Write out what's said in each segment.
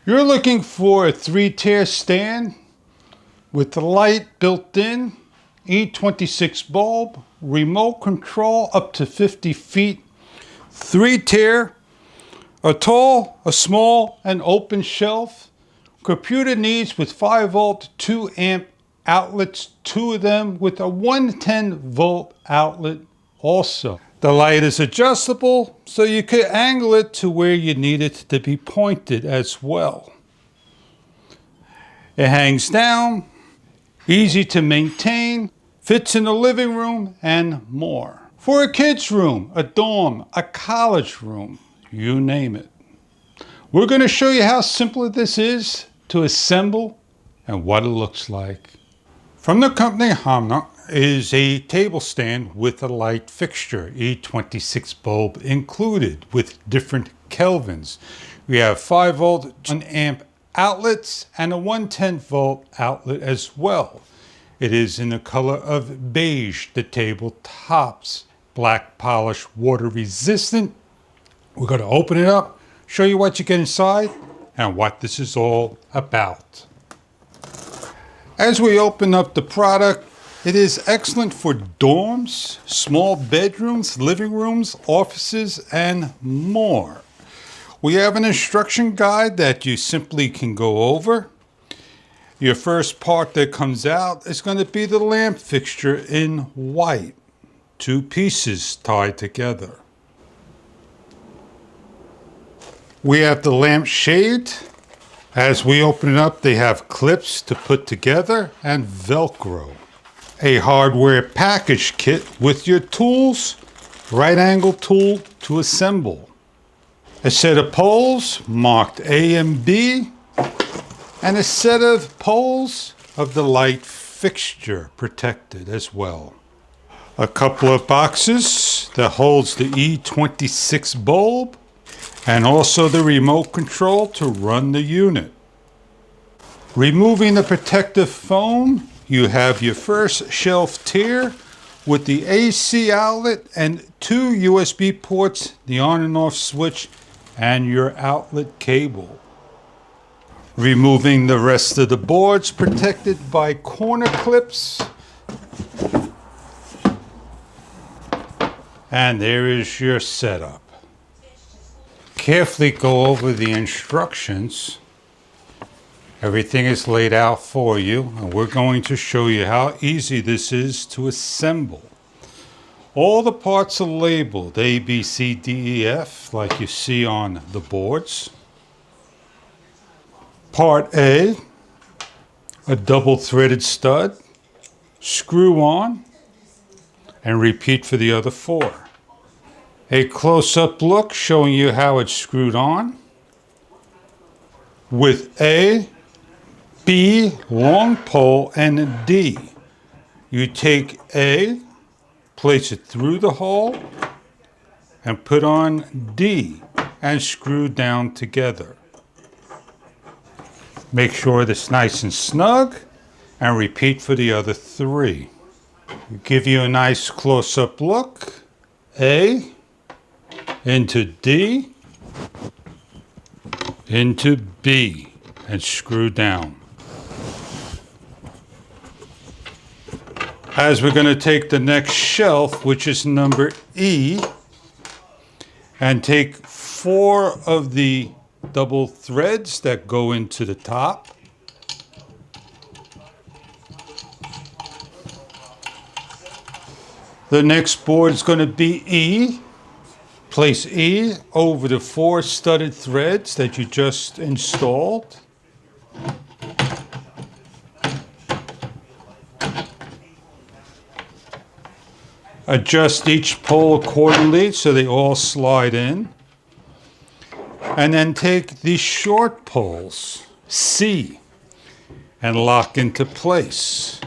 You're looking for a 3-tier stand with the light built in, E26 bulb, remote control up to 50 feet, 3-tier, a tall, a small, and open shelf. Computer needs with 5 volt, 2 amp outlets, 2 of them with a 110 volt outlet also. The light is adjustable, so you could angle it to where you need it to be pointed as well. It hangs down, easy to maintain, fits in the living room, and more. For a kid's room, a dorm, a college room, you name it. We're going to show you how simple this is to assemble and what it looks like. From the company Hamna is a table stand with a light fixture, E26 bulb included with different kelvins. We have 5 volt, 1 amp outlets and a 110 volt outlet as well. It is in the color of beige, the table tops, black polish, water resistant. We're going to open it up, show you what you get inside and what this is all about. As we open up the product, it is excellent for dorms, small bedrooms, living rooms, offices, and more. We have an instruction guide that you simply can go over. Your first part that comes out is going to be the lamp fixture in white, 2 pieces tied together. We have the lamp shade. As we open it up, they have clips to put together and Velcro. A hardware package kit with your tools, right angle tool to assemble. A set of poles marked A and B, and a set of poles of the light fixture protected as well. A couple of boxes that holds the E26 bulb and also the remote control to run the unit. Removing the protective foam, you have your first shelf tier with the AC outlet and 2 USB ports, the on and off switch, and your outlet cable. Removing the rest of the boards protected by corner clips. And there is your setup. Carefully go over the instructions. Everything is laid out for you, and we're going to show you how easy this is to assemble. All the parts are labeled A, B, C, D, E, F, like you see on the boards. Part A, a double-threaded stud, screw on, and repeat for the other 4. A close-up look showing you how it's screwed on. With A, B, long pole, and D. You take A, place it through the hole, and put on D, and screw down together. Make sure it's nice and snug, and repeat for the other 3. Give you a nice close-up look. A, into D, into B, and screw down. As we're going to take the next shelf, which is number E, and take 4 of the double threads that go into the top. The next board is going to be E. Place E over the 4 studded threads that you just installed. Adjust each pole accordingly so they all slide in. And then take these short poles, C, and lock into place,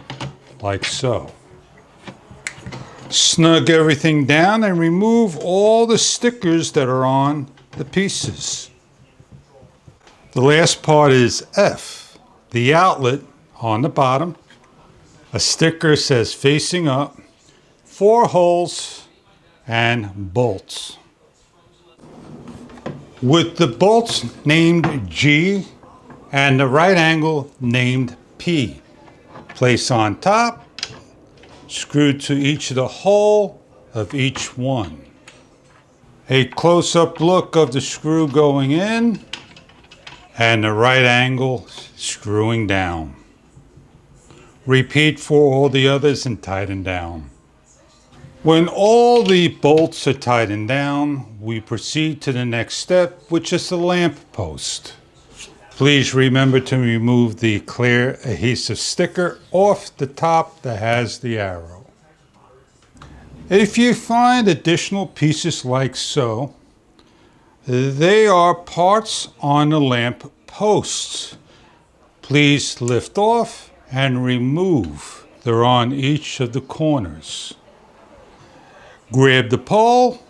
like so. Snug everything down and remove all the stickers that are on the pieces. The last part is F, the outlet on the bottom. A sticker says facing up, 4 holes and bolts. With the bolts named G and the right angle named P. Place on top, screw to each of the hole of each one. A close-up look of the screw going in and the right angle screwing down. Repeat for all the others and tighten down. When all the bolts are tightened down, we proceed to the next step, which is the lamp post. Please remember to remove the clear adhesive sticker off the top that has the arrow. If you find additional pieces like so, they are parts on the lamp posts. Please lift off and remove. They're on each of the corners. Grab the pole,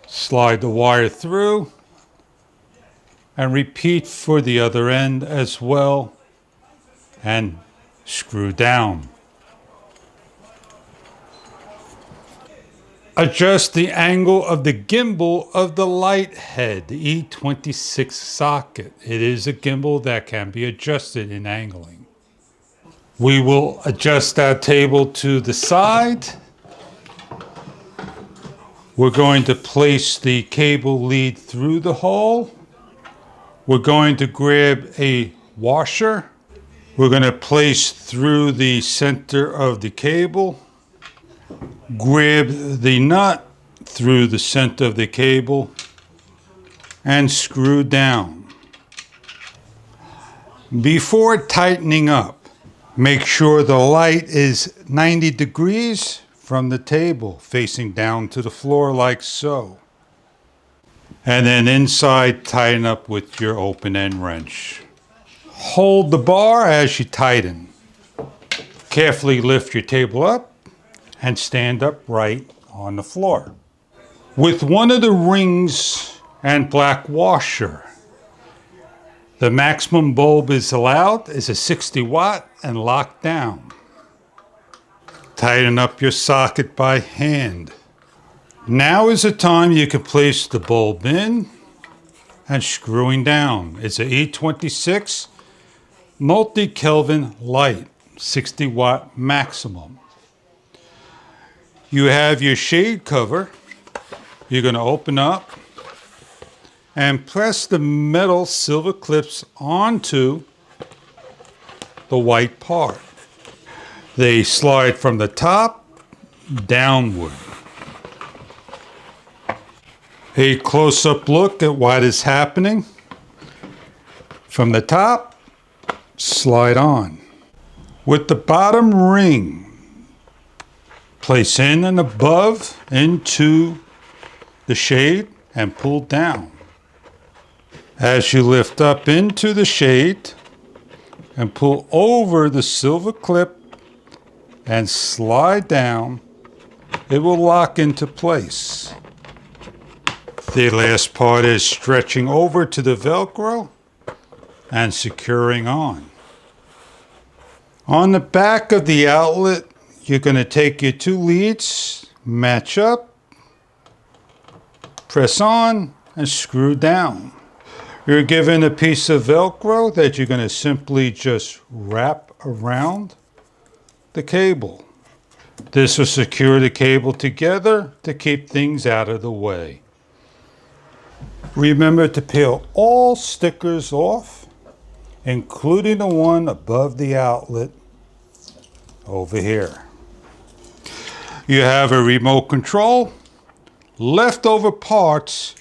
slide the wire through, and repeat for the other end as well, and screw down. Adjust the angle of the gimbal of the light head, the E26 socket. It is a gimbal that can be adjusted in angling. We will adjust our table to the side. We're going to place the cable lead through the hole. We're going to grab a washer. We're going to place through the center of the cable. Grab the nut through the center of the cable and screw down. Before tightening up, make sure the light is 90 degrees from the table, facing down to the floor like so. And then inside, tighten up with your open end wrench. Hold the bar as you tighten. Carefully lift your table up and stand upright on the floor. With one of the rings and black washer, the maximum bulb is allowed is a 60 watt and locked down. Tighten up your socket by hand. Now is the time you can place the bulb in and screwing down. It's an E26 multi-Kelvin light, 60 watt maximum. You have your shade cover. You're going to open up and press the metal silver clips onto the white part. They slide from the top downward. A close-up look at what is happening. From the top, slide on. With the bottom ring, place in and above into the shade and pull down. As you lift up into the shade and pull over the silver clip and slide down, it will lock into place. The last part is stretching over to the Velcro and securing on. On the back of the outlet, you're going to take your two leads, match up, press on, and screw down. You're given a piece of Velcro that you're going to simply just wrap around the cable. This will secure the cable together to keep things out of the way. Remember to peel all stickers off, including the one above the outlet over here. You have a remote control, leftover parts,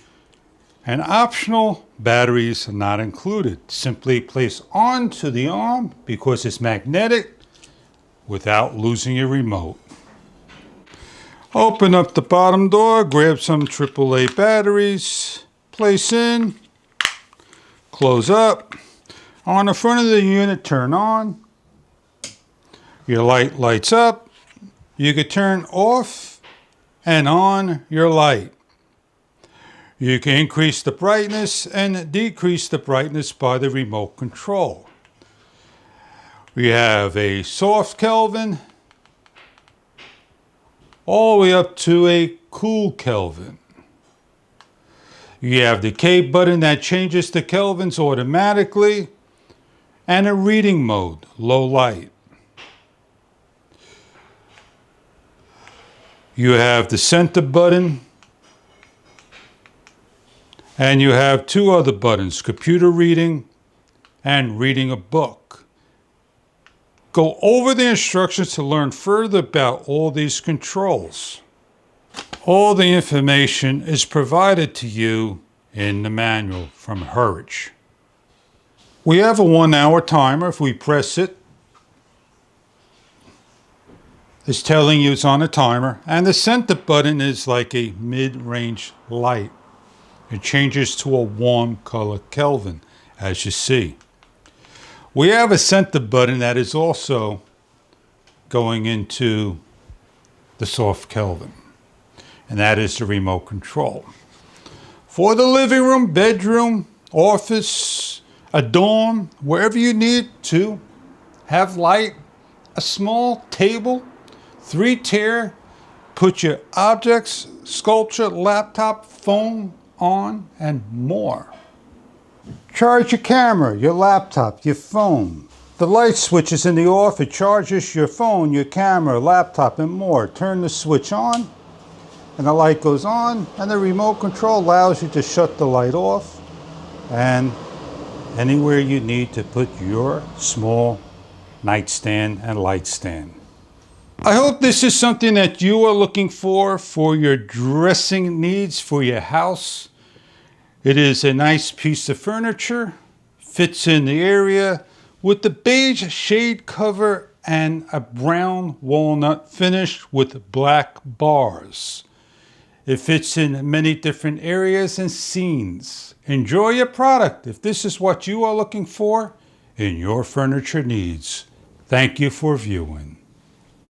and optional batteries are not included. Simply place onto the arm because it's magnetic without losing your remote. Open up the bottom door, grab some AAA batteries, place in, close up. On the front of the unit, turn on. Your light lights up. You can turn off and on your light. You can increase the brightness and decrease the brightness by the remote control. We have a soft Kelvin all the way up to a cool Kelvin. You have the K button that changes the kelvins automatically. and a reading mode, low light. You have the center button, and you have two other buttons, computer reading and reading a book. Go over the instructions to learn further about all these controls. All the information is provided to you in the manual from Hurrich. We have a 1-hour timer. If we press it, it's telling you it's on a timer, and the center button is like a mid-range light. It changes to a warm color Kelvin, as you see. We have a center button that is also going into the soft Kelvin, and that is the remote control. For the living room, bedroom, office, a dorm, wherever you need to have light, a small table, 3-tier, put your objects, sculpture, laptop, phone on, and more. Charge your camera, your laptop, your phone. The light switches in the off, it charges your phone, your camera, laptop, and more. Turn the switch on, and the light goes on, and the remote control allows you to shut the light off, and anywhere you need to put your small nightstand and light stand. I hope this is something that you are looking for your dressing needs for your house. It is a nice piece of furniture, fits in the area with the beige shade cover and a brown walnut finish with black bars. It fits in many different areas and scenes. Enjoy your product if this is what you are looking for in your furniture needs. Thank you for viewing.